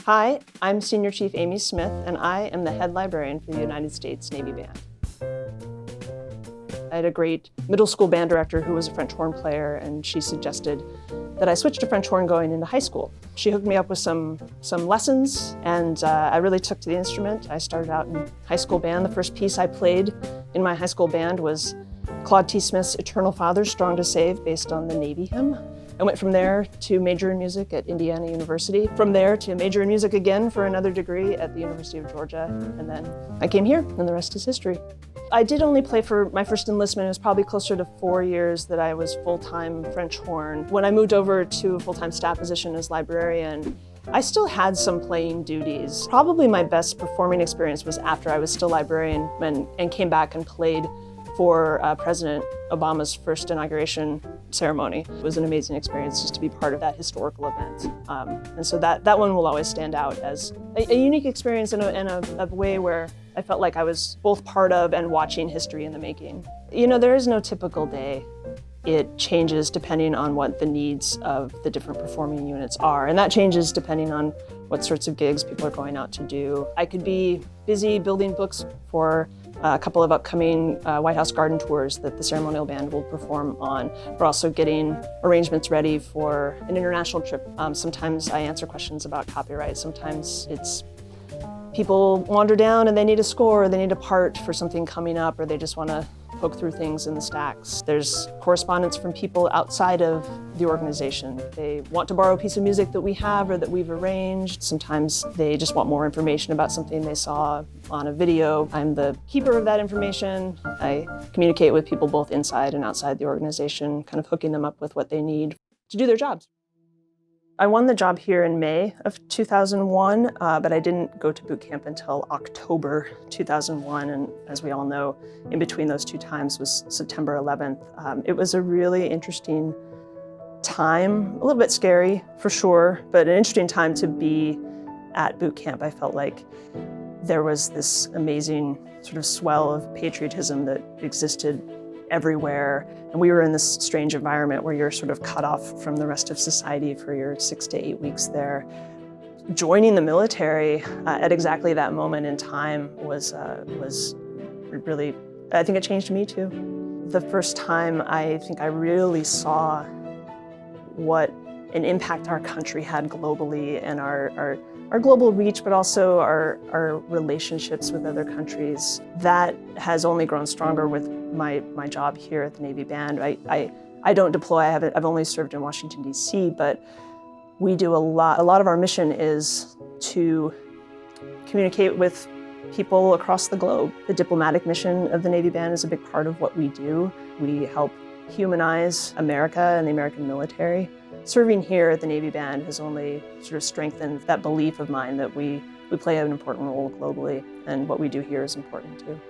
Hi, I'm Senior Chief Amy Smith, and I am the head librarian for the United States Navy Band. I had a great middle school band director who was a French horn player, and she suggested that I switch to French horn going into high school. She hooked me up with some lessons, and I really took to the instrument. I started out in high school band. The first piece I played in my high school band was Claude T. Smith's Eternal Father, Strong to Save, based on the Navy hymn. I went from there to major in music at Indiana University. From there to major in music again for another degree at the University of Georgia. And then I came here, and the rest is history. I did only play for my first enlistment. It was probably closer to 4 years that I was full-time French horn. When I moved over to a full-time staff position as librarian, I still had some playing duties. Probably my best performing experience was after I was still librarian and came back and played for President Obama's first inauguration ceremony. It was an amazing experience just to be part of that historical event. And so that one will always stand out as a unique experience in a way where I felt like I was both part of and watching history in the making. You know, there is no typical day. It changes depending on what the needs of the different performing units are. And that changes depending on what sorts of gigs people are going out to do. I could be busy building books for a couple of upcoming White House garden tours that the ceremonial band will perform on. We're also getting arrangements ready for an international trip. Sometimes I answer questions about copyright. Sometimes it's people wander down and they need a score, or they need a part for something coming up, or they just want to poke through things in the stacks. There's correspondence from people outside of the organization. They want to borrow a piece of music that we have or that we've arranged. Sometimes they just want more information about something they saw on a video. I'm the keeper of that information. I communicate with people both inside and outside the organization, kind of hooking them up with what they need to do their jobs. I won the job here in May of 2001, but I didn't go to boot camp until October 2001. And as we all know, in between those two times was September 11th. It was a really interesting time, a little bit scary for sure, but an interesting time to be at boot camp. I felt like there was this amazing sort of swell of patriotism that existed everywhere. And we were in this strange environment where you're sort of cut off from the rest of society for your 6 to 8 weeks there. Joining the military at exactly that moment in time was really, I think it changed me too. The first time I think I really saw what an impact our country had globally and our global reach, but also our relationships with other countries. That has only grown stronger with my job here at the Navy Band. I don't deploy. I've only served in Washington D.C, but we do a lot of our mission is to communicate with people across the globe. The diplomatic mission of the Navy Band is a big part of what we do. We help humanize America and the American military. Serving here at the Navy Band has only sort of strengthened that belief of mine that we play an important role globally, and what we do here is important too.